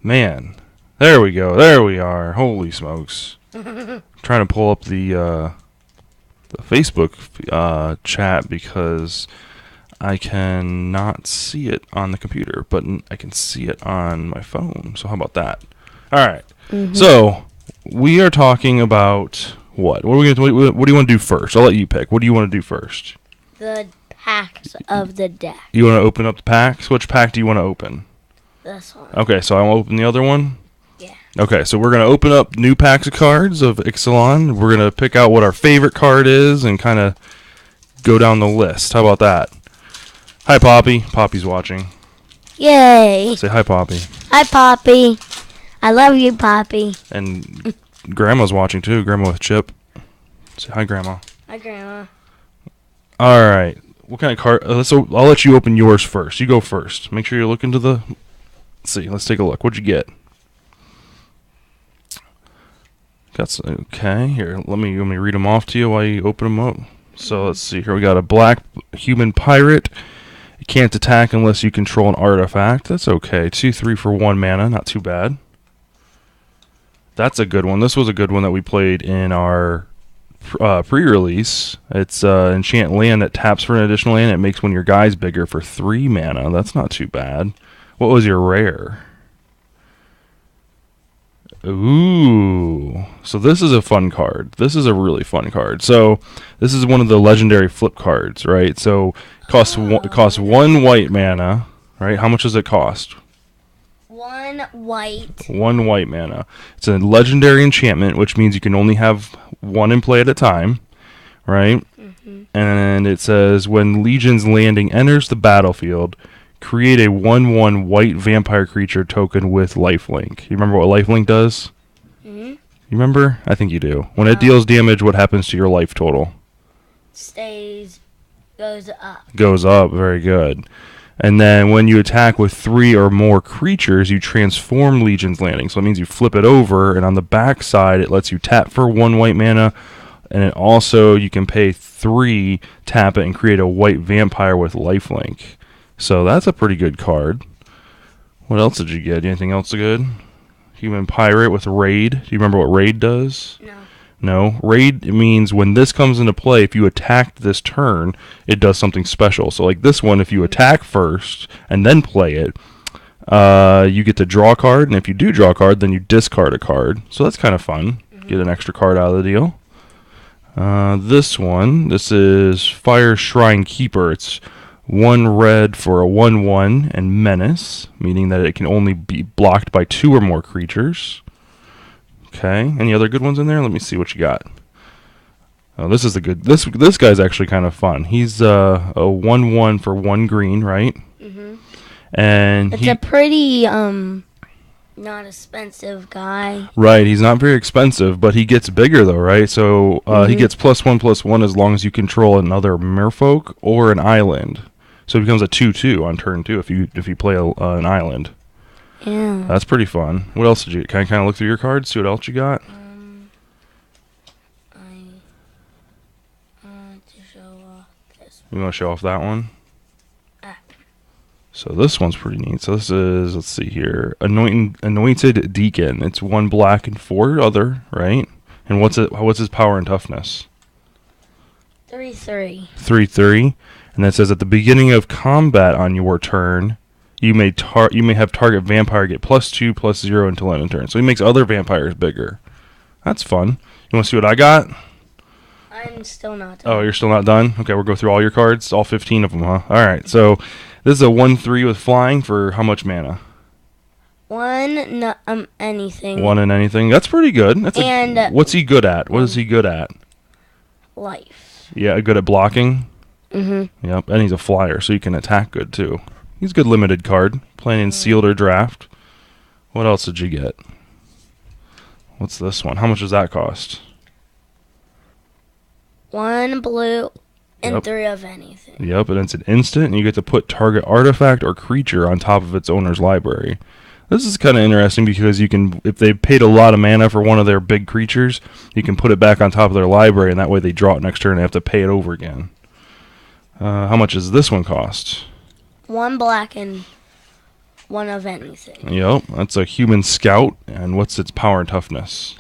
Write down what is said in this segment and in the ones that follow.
Man, there we go. There we are. Holy smokes! Trying to pull up the Facebook chat because I cannot see it on the computer, but I can see it on my phone. So how about that? All right. So we are talking about what? What do you want to do first? I'll let you pick. What do you want to do first? The packs of the deck. You want to open up the packs? Which pack do you want to open? This one. Okay, so I'll open the other one? Yeah. Okay, so we're going to open up new packs of cards of Ixalan. We're going to pick out what our favorite card is and kind of go down the list. How about that? Hi, Poppy. Poppy's watching. Yay. Say hi, Poppy. Hi, Poppy. I love you, Poppy. And Grandma's watching, too. Grandma with Chip. Say hi, Grandma. Hi, Grandma. All right. What kind of card? I'll let you open yours first. You go first. Make sure you look into the... Let's see. Let's take a look. What'd you get? Okay. Here, let me read them off to you while you open them up. So let's see. Here we got a black human pirate. You can't attack unless you control an artifact. That's okay. 2/3 for 1 mana. Not too bad. That's a good one. This was a good one that we played in our pre-release. It's enchant land that taps for an additional land. It makes one of your guys bigger for 3 mana. That's not too bad. What was your rare? Ooh. So this is a fun card. This is a really fun card. So this is one of the legendary flip cards, right? So it costs 1 white mana, right? How much does it cost? 1 white. 1 white mana. It's a legendary enchantment, which means you can only have 1 in play at a time, right? And it says, when Legion's Landing enters the battlefield, create a 1/1 white vampire creature token with lifelink. You remember what lifelink does? You remember? I think you do. When it deals damage, what happens to your life total? Goes up. Goes up. Very good. And then when you attack with 3 or more creatures, you transform Legion's Landing. So it means you flip it over, and on the back side, it lets you tap for 1 white mana, and it also, you can pay 3, tap it, and create a white vampire with lifelink. So that's a pretty good card. What else did you get? Anything else good? Human pirate with raid. Do you remember what raid does? No. No. Raid means when this comes into play, if you attacked this turn, it does something special. So like this one, if you attack first and then play it, you get to draw a card. And if you do draw a card, then you discard a card. So that's kind of fun. Get an extra card out of the deal. This is Fire Shrine Keeper. It's 1 red for a 1/1 and menace, meaning that it can only be blocked by 2 or more creatures. Okay, any other good ones in there? Let me see what you got. Oh, this is a good. This guy's actually kind of fun. He's a 1/1 for 1 green, right? And It's a pretty not expensive guy. Right, he's not very expensive, but he gets bigger though, right? So he gets +1/+1 as long as you control another merfolk or an island. So it becomes a 2/2 on turn 2 if you play an island. Yeah. That's pretty fun. What else did you? Can I kind of look through your cards, see what else you got? To show off this. You want to show off that one? So this one's pretty neat. So this is, let's see here, Anointed Deacon. It's 1 black and 4 other, right? And what's his power and toughness? 3/3. 3/3. And that says at the beginning of combat on your turn, you may have target vampire get +2/+0 until end of turn. So he makes other vampires bigger. That's fun. You want to see what I got? I'm still not done. Oh, you're still not done? Okay, we'll go through all your cards, all 15 of them, huh? All right. So this is a 1/3 with flying for how much mana? 1 anything. 1 and anything. That's pretty good. What's he good at? What is he good at? Life. Yeah, good at blocking. Yep, and he's a flyer, so you can attack good too. He's a good limited card. Playing in sealed or draft. What else did you get? What's this one? How much does that cost? 1 blue and Yep. 3 of anything. Yep, and it's an instant, and you get to put target artifact or creature on top of its owner's library. This is kind of interesting because you can, if they paid a lot of mana for one of their big creatures, you can put it back on top of their library, and that way they draw it next turn and they have to pay it over again. How much does this one cost? 1 black and one of anything. Yep, that's a human scout. And what's its power and toughness?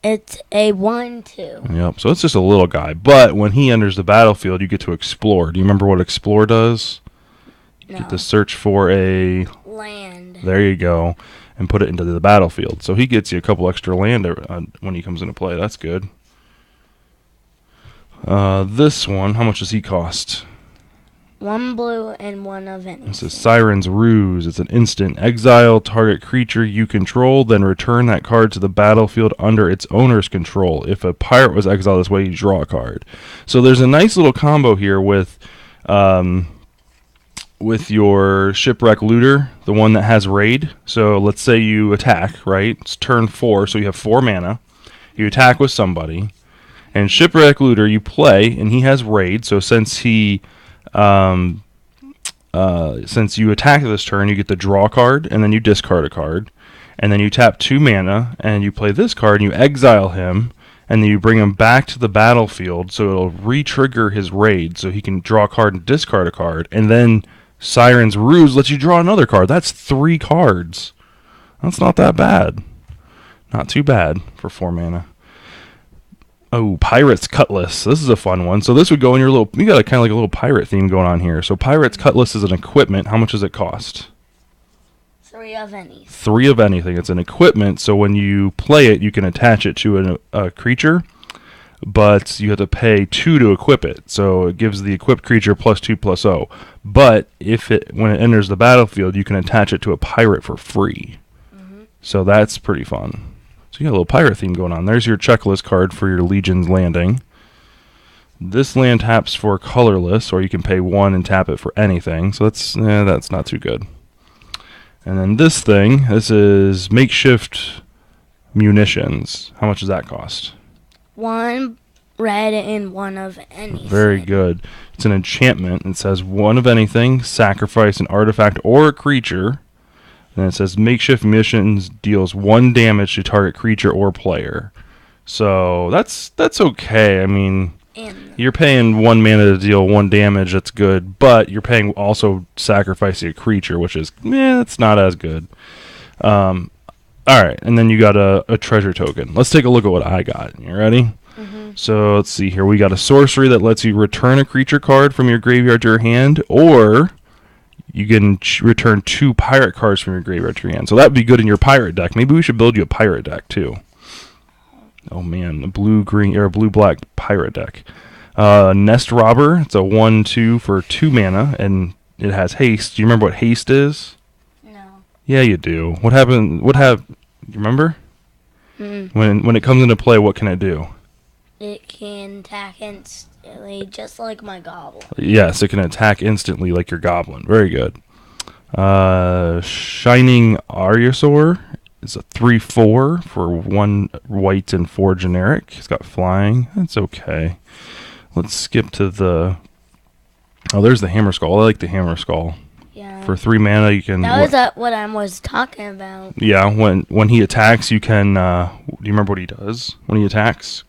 It's a 1/2. Yep, so it's just a little guy. But when he enters the battlefield, you get to explore. Do you remember what explore does? You No. get to search for a... Land. There you go. And put it into the battlefield. So he gets you a couple extra land when he comes into play. That's good. This one, how much does he cost? 1 blue and 1 of anything. This is Siren's Ruse. It's an instant. Exile target creature you control, then return that card to the battlefield under its owner's control. If a pirate was exiled this way, you draw a card. So there's a nice little combo here with your Shipwreck Looter, the one that has Raid. So let's say you attack, right? It's turn 4, so you have 4 mana. You attack with somebody. And Shipwreck Looter, you play, and he has Raid. So since you attack this turn, you get the draw card, and then you discard a card. And then you tap 2 mana, and you play this card, and you exile him, and then you bring him back to the battlefield, so it'll re-trigger his Raid, so he can draw a card and discard a card. And then Siren's Ruse lets you draw another card. That's 3 cards. That's not that bad. Not too bad for 4 mana. Oh, Pirate's Cutlass. This is a fun one. So this would go in your little... You got a kind of like a little pirate theme going on here. So Pirate's Cutlass is an equipment. How much does it cost? 3 of anything. 3 of anything. It's an equipment, so when you play it, you can attach it to a creature, but you have to pay 2 to equip it. So it gives the equipped creature +2/+0. But when it enters the battlefield, you can attach it to a pirate for free. So that's pretty fun. So you got a little pirate theme going on. There's your checklist card for your Legion's Landing. This land taps for colorless, or you can pay 1 and tap it for anything. So that's not too good. And then this is Makeshift Munitions. How much does that cost? 1 red and 1 of anything. Very good. It's an enchantment. It says 1 of anything, sacrifice an artifact or a creature. Then it says Makeshift Munitions deals 1 damage to target creature or player. So that's okay. I mean, you're paying 1 mana to deal 1 damage. That's good, but you're paying also sacrificing a creature, which is it's not as good. All right, and then you got a treasure token. Let's take a look at what I got. You ready? So let's see here. We got a sorcery that lets you return a creature card from your graveyard to your hand, or you can return 2 pirate cards from your graveyard to your hand. So that would be good in your pirate deck. Maybe we should build you a pirate deck too. Oh man, a blue-black pirate deck. Nest Robber. It's a 1/2 for 2 mana, and it has haste. Do you remember what haste is? No. Yeah, you do. What happened? You remember? When it comes into play, what can it do? It can attack instantly, just like my goblin. Yes, it can attack instantly like your goblin. Very good. Shining Aryosaur is a 3/4 for 1 white and 4 generic. It's got flying. That's okay. Let's skip to the... Oh, there's the Hammer Skull. I like the Hammer Skull. Yeah. For 3 mana, you can... That was what I was talking about. Yeah, when he attacks, you can... do you remember what he does when he attacks?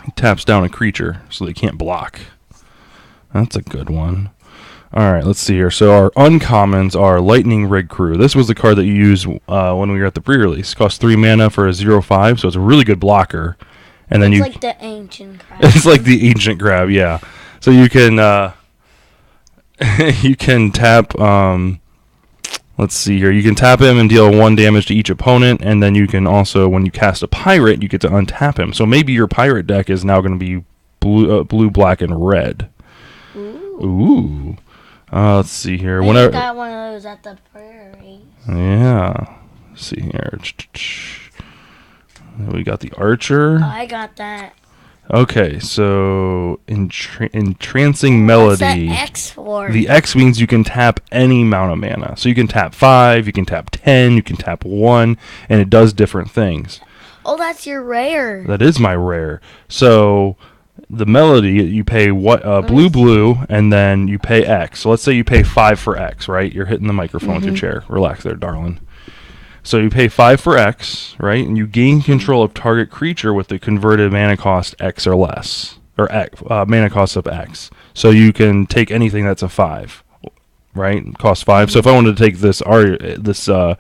He taps down a creature so they can't block. That's a good one. All right, let's see here. So our uncommons are Lightning Rig Crew. This was the card that you used when we were at the pre-release. It costs 3 mana for a 0/5, so it's a really good blocker. And then it's like the ancient crab. It's like the ancient crab, yeah. So you can you can tap. Let's see here. You can tap him and deal 1 damage to each opponent, and then you can also, when you cast a pirate, you get to untap him. So maybe your pirate deck is now going to be blue, black, and red. Ooh. Let's see here. I got one of those at the prairie. Yeah. Let's see here. We got the Archer. Oh, I got that. Okay, so Entrancing Melody. What's that X for? The X means you can tap any amount of mana. So you can tap 5, you can tap 10, you can tap 1, and it does different things. Oh, that's your rare. That is my rare. So the Melody, you pay blue, and then you pay X. So let's say you pay 5 for X, right? You're hitting the microphone with your chair. Relax there, darling. So you pay 5 for X, right? And you gain control of target creature with the converted mana cost X or less. Or mana cost of X. So you can take anything that's a 5. right? It costs 5. So if I wanted to take this Aerosaur,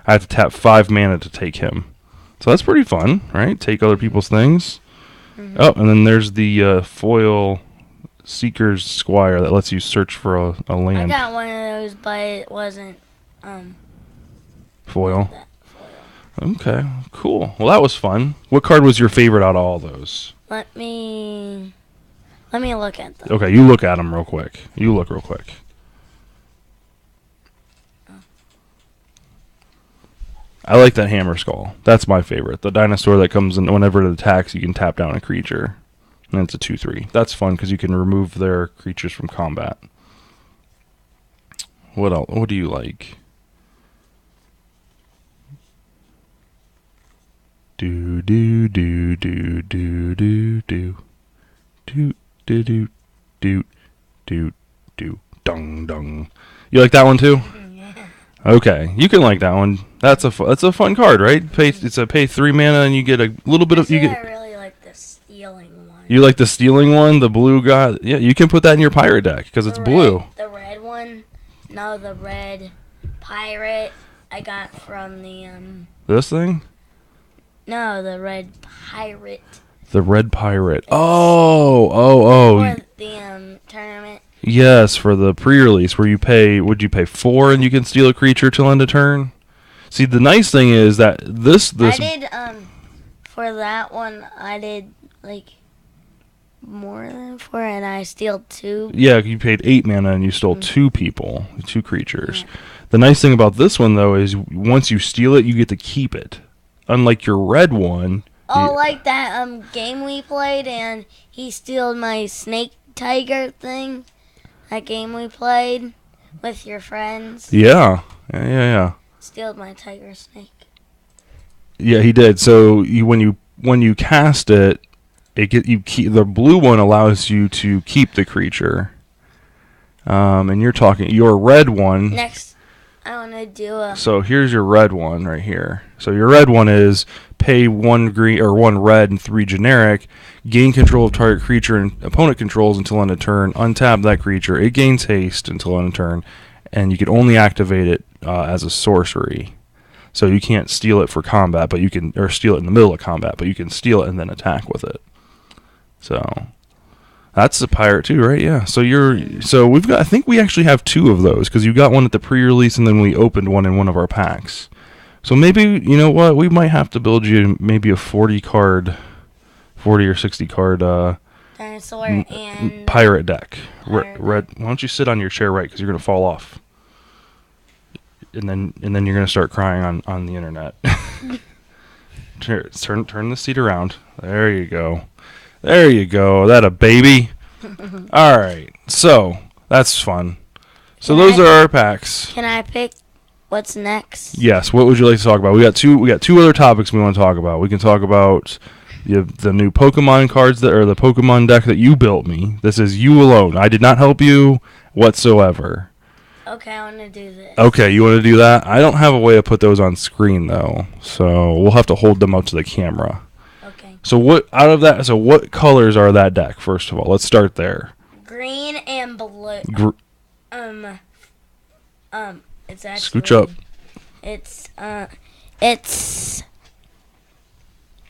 I have to tap 5 mana to take him. So that's pretty fun, right? Take other people's things. Oh, and then there's the foil Seeker's Squire that lets you search for a I land. got one of those, but it wasn't Foil. that foil. Okay, cool. Well, that was fun. What card was your favorite out of all those? Let me look at them. Okay, you look at them real quick. You look real quick. I like that Hammer Skull. That's my favorite. The dinosaur that comes in whenever it attacks, you can tap down a creature. And it's a 2/3. That's fun because you can remove their creatures from combat. What else? What do you like? Do do do do do do do do do do do do do dung dung. You like that one too? Okay, you can like that one. That's a fun card, right? It's a pay 3 mana and you get a little bit of you I get. really like the stealing one. You like the stealing one, the blue guy? Yeah, you can put that in your pirate deck because it's blue. The red one. No, the red pirate I got from the This thing? No, the red pirate. The red pirate. Oh. For the tournament. Yes, for the pre-release where would you pay 4 and you can steal a creature till end of turn? See, the nice thing is that this I did for that one I did like more than 4 and I steal 2. Yeah, you paid 8 mana and you stole 2 creatures. Yeah. The nice thing about this one though is once you steal it, you get to keep it. Unlike your red one. Oh, like that game we played and he stealed my snake tiger thing. That game we played with your friends. Yeah. Stealed my tiger snake. Yeah, he did. So when you cast it, the blue one allows you to keep the creature. And you're talking your red one. Next, I want to do a. So here's your red one right here. So your red one is pay 1 green or 1 red and 3 generic, gain control of target creature and opponent controls until end of turn, untap that creature, it gains haste until end of turn, and you can only activate it as a sorcery. So you can't steal it for combat, but you can, or steal it in the middle of combat, but you can steal it and then attack with it. So that's the pirate too, right? Yeah. So we've got, I think we actually have 2 of those because you got one at the pre-release and then we opened one in one of our packs. So maybe, you know what, we might have to build you maybe a 40 or 60 card Dinosaur and pirate deck. Pirate Red. Why don't you sit on your chair right because you're gonna fall off. And then you're gonna start crying on the internet. Turn the seat around. There you go. That a baby. All right. So that's fun. So those are our packs. Can I pick what's next? Yes. What would you like to talk about? We got two other topics we want to talk about. We can talk about the new Pokemon cards or the Pokemon deck that you built me. This is you alone. I did not help you whatsoever. Okay, I want to do this. Okay, you want to do that? I don't have a way to put those on screen though, so we'll have to hold them up to the camera. Okay. So what colors are that deck? First of all, let's start there. Green and blue. It's actually. Scooch up. It's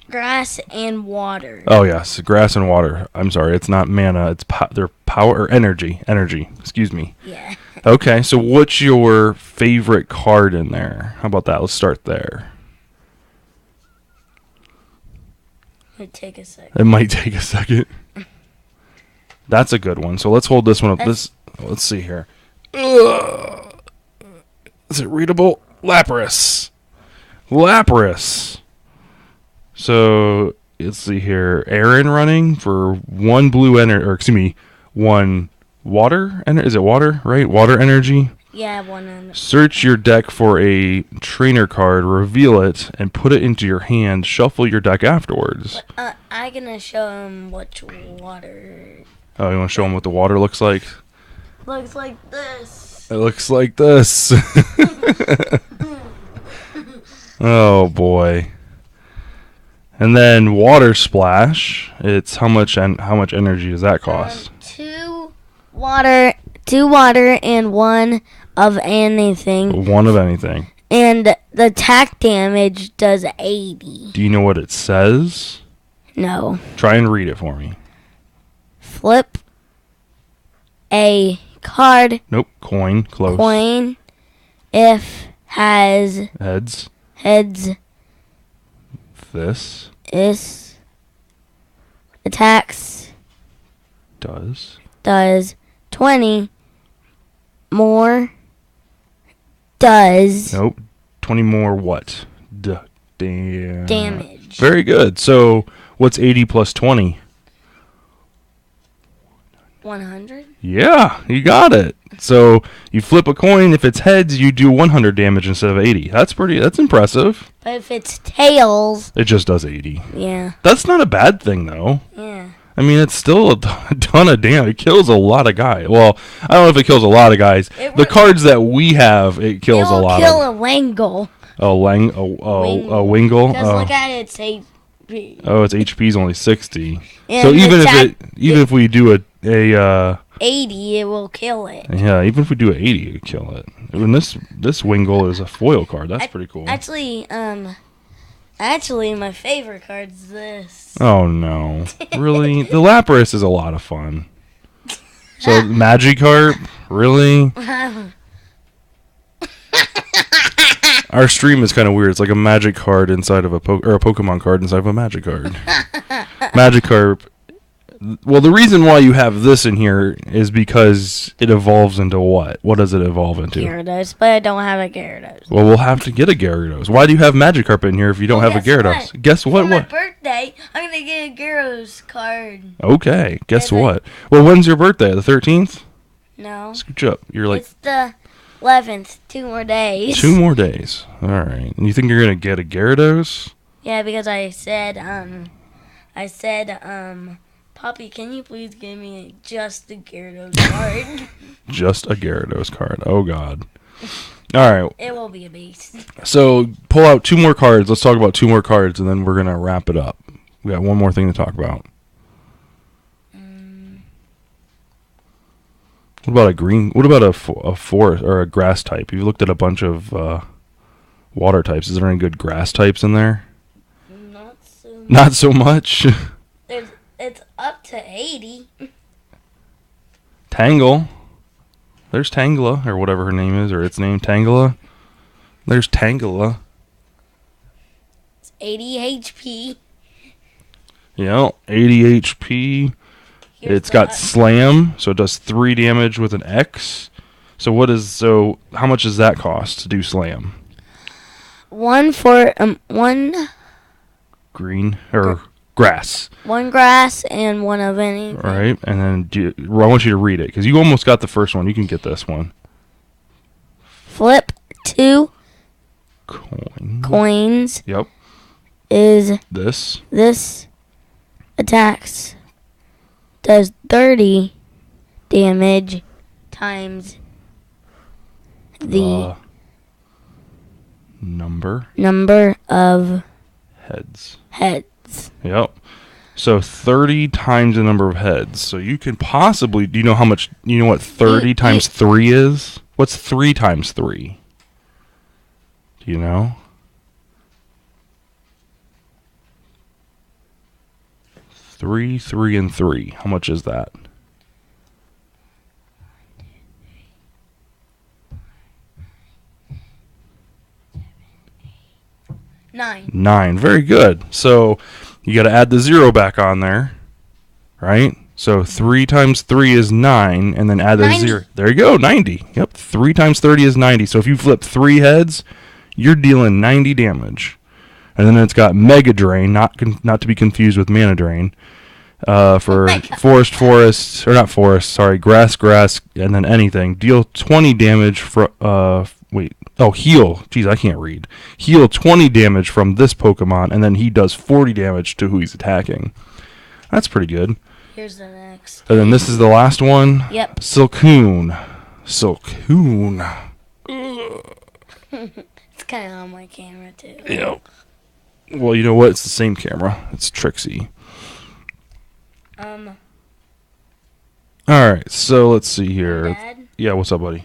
grass and water. Oh yes, grass and water. I'm sorry, it's not mana. It's their power or energy. Energy. Excuse me. Yeah. Okay, so what's your favorite card in there? How about that? Let's start there. It'd take a second. It might take a second. That's a good one. So let's hold this one up. Let's see here. Ugh. Is it readable? Lapras. So let's see here. Aaron running for 1 blue energy, or excuse me, 1 water. Is it water? Right? Water energy. Yeah, one. Search your deck for a trainer card, reveal it, and put it into your hand. Shuffle your deck afterwards. I'm gonna show him what water. Oh, you want to show him what the water looks like? Looks like this. It looks like this. Oh boy. And then water splash. It's how much energy does that cost? 2 water, 2 water and 1 of anything. One of anything. And the attack damage does 80. Do you know what it says? No. Try and read it for me. Flip a card. Nope. Coin. Close. Coin. If has Heads. heads. This Is attacks. does 20 more. Does nope 20 more what? damage. Very good. So what's 80 plus 20? 100. Yeah, you got it. So you flip a coin. If it's heads, you do 100 damage instead of 80. That's impressive. But if it's tails, It just does 80. yeah. That's not a bad thing though. Yeah. I mean, it's still a ton of damage. It kills a lot of guys. Well, I don't know if it kills a lot of guys. The cards that we have, it kills a lot kill of. a Wangle. A Wingle. Because look at its HP. Oh, its HP is only 60. And So the even if we do a 80, it will kill it. yeah, even if we do a 80, it'd kill it. And this Wingle is a foil card. That's pretty cool. Actually, my favorite card's this. Oh no, really? The Lapras is a lot of fun. So Magikarp, really? Our stream is kind of weird. It's like a magic card inside of a Pokemon card inside of a magic card. Magikarp. Well, the reason why you have this in here is because it evolves into what? What does it evolve into? Gyarados, but I don't have a Gyarados. Well, we'll have to get a Gyarados. Why do you have Magikarp in here if you don't have a Gyarados? Guess what? For my What? birthday, I'm gonna get a Gyarados card. Okay. Guess Yeah, what? Well, when's your birthday? The 13th? No, Scooch up. You're like it's the 11th. 2 more days. 2 more days. All right. And you think you're gonna get a Gyarados? Yeah, because I said, Poppy, can you please give me just a Gyarados card? Just a Gyarados card. Oh God. All right. It will be a beast. So pull out 2 more cards. Let's talk about 2 more cards, and then we're gonna wrap it up. We got one more thing to talk about. What about a green? What about a forest or a grass type? You've looked at a bunch of water types. Is there any good grass types in there? Not so much. Not so much. It's up to 80. Tangle. There's Tangela, or whatever her name is, or its name, Tangela. There's Tangela. It's 80 HP. Yeah, 80 HP. It's got Slam, so it does 3 damage with an X. So how much does that cost to do Slam? One for one Green or grass. one grass and one of anything. All right, and then I want you to read it because you almost got the first one. You can get this one. Flip 2 Coin. coins. Yep. Is this attacks does 30 damage times the number of heads. Yep. So 30 times the number of heads. So you can possibly, do you know how much, you know what 30 times 3 is? What's 3 times 3? Do you know? 3, 3, and 3. How much is that? 9. 9. Very good. So you got to add the 0 back on there, right? So 3 times 3 is 9, and then add the 0. There you go, 90. Yep, 3 times 30 is 90. So if you flip 3 heads, you're dealing 90 damage. And then it's got Mega Drain, not to be confused with Mana Drain, for grass, and then anything. Deal 20 damage for, heal. Jeez, I can't read. Heal 20 damage from this Pokemon, and then he does 40 damage to who he's attacking. That's pretty good. Here's the next. And then this is the last one. Yep. Silcoon. It's kind of on my camera, too. Yep. Well, you know what? It's the same camera. It's Trixie. Alright, so let's see here. Dad? Yeah, what's up, buddy?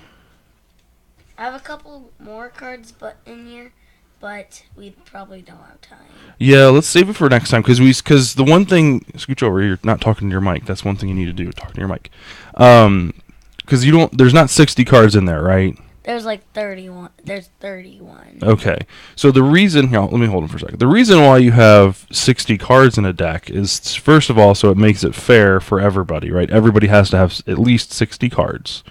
I have a couple more cards in here, but we probably don't have time. Yeah, let's save it for next time because the one thing, scooch over, you're not talking to your mic. That's one thing you need to do, talking to your mic. Because there's not 60 cards in there, right? There's like 31. There's 31. Okay. So the reason, here, let me hold on for a second. The reason why you have 60 cards in a deck is, first of all, so it makes it fair for everybody, right? Everybody has to have at least 60 cards,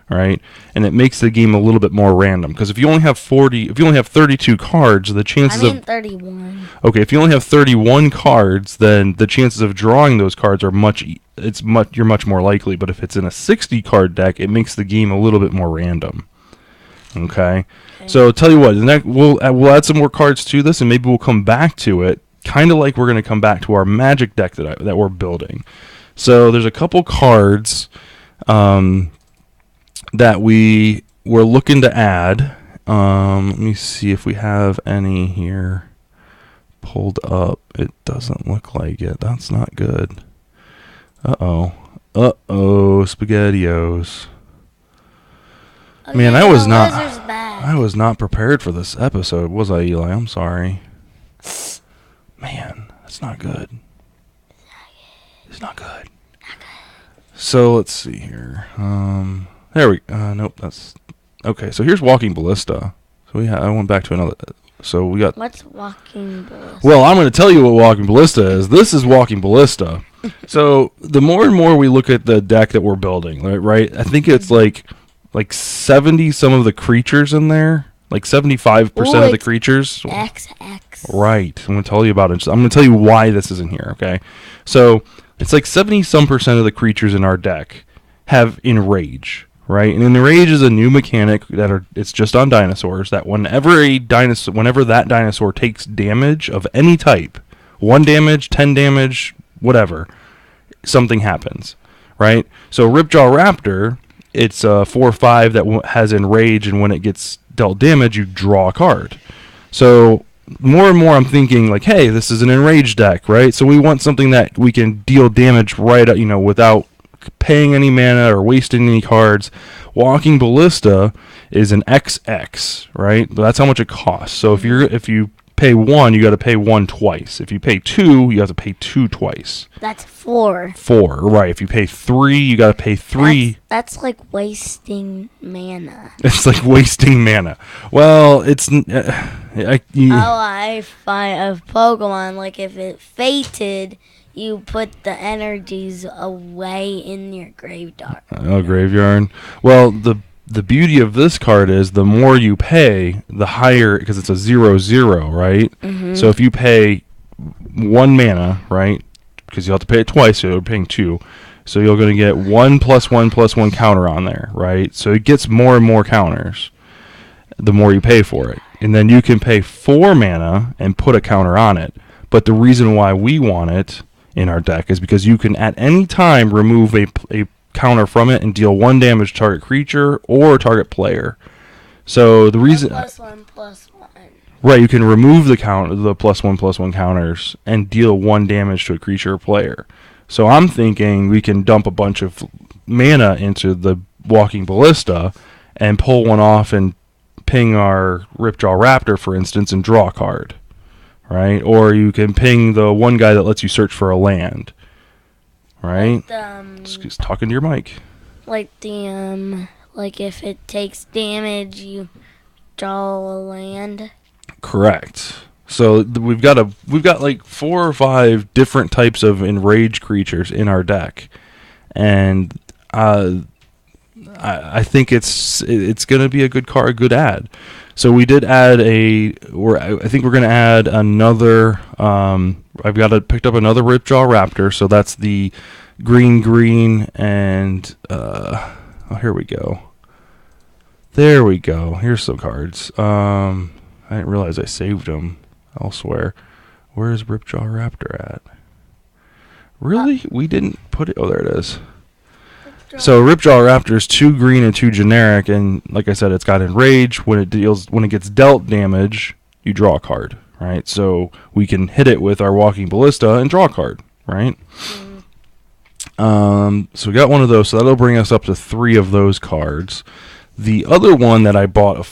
right? And it makes the game a little bit more random because if you only have 32 cards, the chances I mean 31. Okay, if you only have 31 cards, then the chances of drawing those cards are you're much more likely, but if it's in a 60 card deck, it makes the game a little bit more random. Okay. So tell you what, we'll add some more cards to this, and maybe we'll come back to it, kind of like we're going to come back to our Magic deck that we're building. So there's a couple cards that we were looking to add. Let me see if we have any here pulled up. It doesn't look like it. That's not good. Uh-oh, SpaghettiOs. Oh, Man, yeah, I was not prepared for this episode, was I, Eli? I'm sorry. Man, that's not good. It's not good. So let's see here. There we. Nope. That's okay. So here's Walking Ballista. So I went back to another. So we got. What's Walking Ballista? Well, I'm going to tell you what Walking Ballista is. This is Walking Ballista. So the more and more we look at the deck that we're building, right? I think it's like 70 some of the creatures in there, like 75% of the creatures. XX. Right. I'm going to tell you about it. I'm going to tell you why this is in here, okay? So it's like 70 some percent of the creatures in our deck have Enrage, right? And Enrage is a new mechanic it's just on dinosaurs that whenever that dinosaur takes damage of any type, 1 damage, 10 damage, whatever, something happens, right? So Ripjaw Raptor, it's a 4/5 that has Enrage, and when it gets dealt damage, you draw a card. So more and more I'm thinking like, hey, this is an Enrage deck, right? So we want something that we can deal damage right, without paying any mana or wasting any cards. Walking Ballista is an XX, right? But that's how much it costs. So if you pay 1, you got to pay 1 twice. If you pay 2, you have to pay 2 twice. That's 4. 4, right? If you pay 3, you got to pay 3. That's like wasting mana. It's like wasting mana. Well, it's I find a Pokemon, like if it fated, you put the energies away in your graveyard. Graveyard. Well, the beauty of this card is the more you pay, the higher, because it's a 0/0, right? Mm-hmm. So if you pay 1 mana, right? Because you'll have to pay it twice, so you're paying 2. So you're going to get 1+1+1 counter on there, right? So it gets more and more counters the more you pay for it. And then you can pay 4 mana and put a counter on it. But the reason why we want it in our deck is because you can at any time remove a counter from it and deal 1 damage to target creature or target player. So the reason +1/+1. Right, you can remove the +1/+1 counters and deal 1 damage to a creature or player. So I'm thinking we can dump a bunch of mana into the Walking Ballista and pull one off and ping our Ripjaw Raptor, for instance, and draw a card. Right? Or you can ping the one guy that lets you search for a land. Right? Just talking to your mic. Like like if it takes damage, you draw a land. Correct. So we've got like 4 or 5 different types of Enraged creatures in our deck, and I think it's gonna be a good card, a good add. So we did add I think we're gonna add another. Picked up another Ripjaw Raptor, so that's the green, and here we go. There we go. Here's some cards. I didn't realize I saved them elsewhere. Where's Ripjaw Raptor at? Really? We didn't put it. Oh, there it is. So Ripjaw Raptor is 2 green and 2 generic, and like I said, it's got Enrage. When it gets dealt damage, you draw a card, right? So we can hit it with our Walking Ballista and draw a card, right? So we got one of those. So that'll bring us up to 3 of those cards. The other one that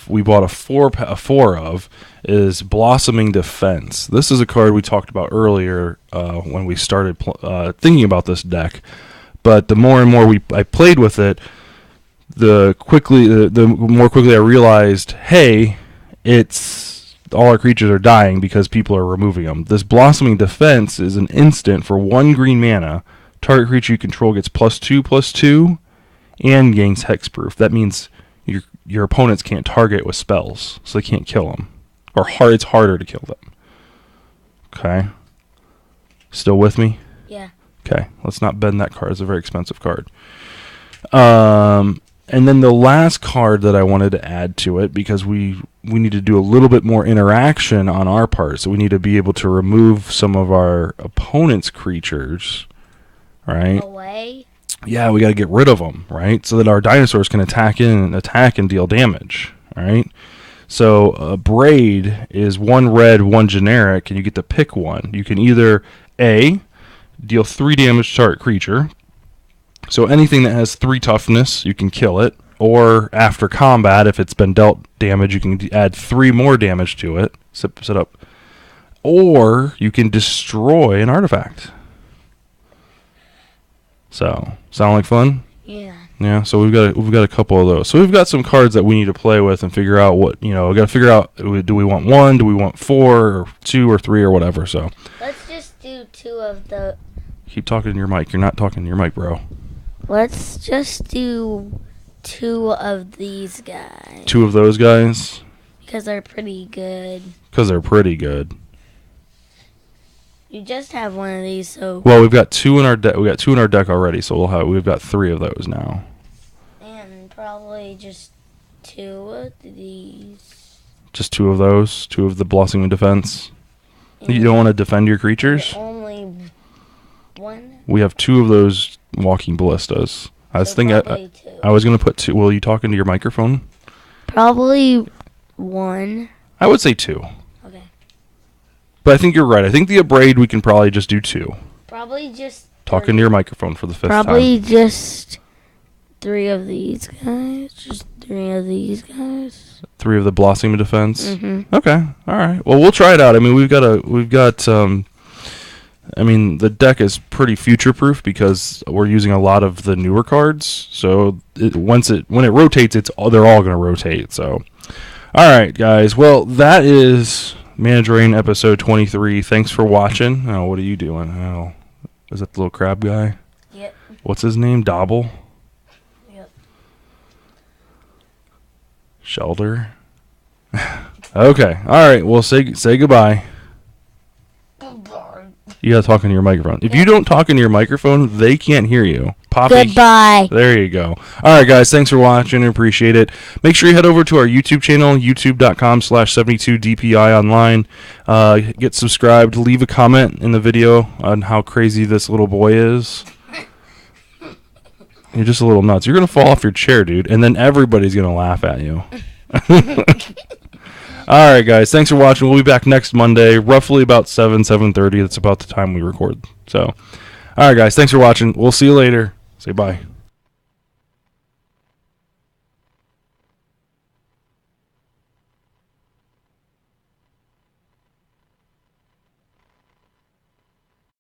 we bought a four of, is Blossoming Defense. This is a card we talked about earlier when we started thinking about this deck. But the more and more I played with it, the more quickly I realized, hey, it's all our creatures are dying because people are removing them. This Blossoming Defense is an instant for 1 green mana. Target creature you control gets +2/+2 and gains hexproof. That means your opponents can't target with spells, so they can't kill them. Or it's harder to kill them. Okay. Still with me? Yeah. Okay. Let's not bend that card. It's a very expensive card. And then the last card that I wanted to add to it, because we need to do a little bit more interaction on our part, so we need to be able to remove some of our opponent's creatures, right? Away? Yeah, we got to get rid of them, right? So that our dinosaurs can attack and deal damage, right? So Braid is 1 red, 1 generic, and you get to pick one. You can either A, deal 3 damage to target creature. So anything that has 3 toughness, you can kill it. Or after combat, if it's been dealt damage, you can add 3 more damage to it. Set up. Or you can destroy an artifact. So, sound like fun? Yeah. Yeah, so we've got a couple of those. So we've got some cards that we need to play with and figure out what, we got to figure out, do we want 1, do we want 4, or 2, or 3, or whatever, so. Let's just do 2 of the... Keep talking to your mic. You're not talking to your mic, bro. Let's just do 2 of these guys. 2 of those guys? Because they're pretty good. Because they're pretty good. You just have one of these, so... Well, we've got 2 in our deck. We got 2 in our deck already, so we've got 3 of those now. And probably just 2 of these. Just 2 of those? 2 of the Blossoming Defense? And you don't want to defend your creatures? Only 1? We have 2 of those Walking Ballistas. I was thinking I was going to put 2. Well, are you talking to your microphone? Probably 1. I would say 2. Okay. But I think you're right. I think the Abrade we can probably just do 2. Probably just... Talking to your microphone for the 5th time. Probably just 3 of these guys. Just 3 of these guys. 3 of the Blossoming Defense? Mm-hmm. Okay. All right. Well, we'll try it out. I mean, the deck is pretty future-proof because we're using a lot of the newer cards. So when it rotates, they're all going to rotate. So, all right, guys. Well, that is Mandarin episode 23. Thanks for watching. Oh, what are you doing? Oh, is that the little crab guy? Yep. What's his name? Dobble? Yep. Shelter? Okay. All right. Well, say goodbye. You gotta talk into your microphone. If you don't talk into your microphone, they can't hear you. Poppy. Goodbye. There you go. All right, guys. Thanks for watching. Appreciate it. Make sure you head over to our YouTube channel, youtube.com/72DPI online. Get subscribed. Leave a comment in the video on how crazy this little boy is. You're just a little nuts. You're gonna fall off your chair, dude, and then everybody's gonna laugh at you. All right, guys. Thanks for watching. We'll be back next Monday, roughly about 7:30. That's about the time we record. So, all right, guys. Thanks for watching. We'll see you later. Say bye.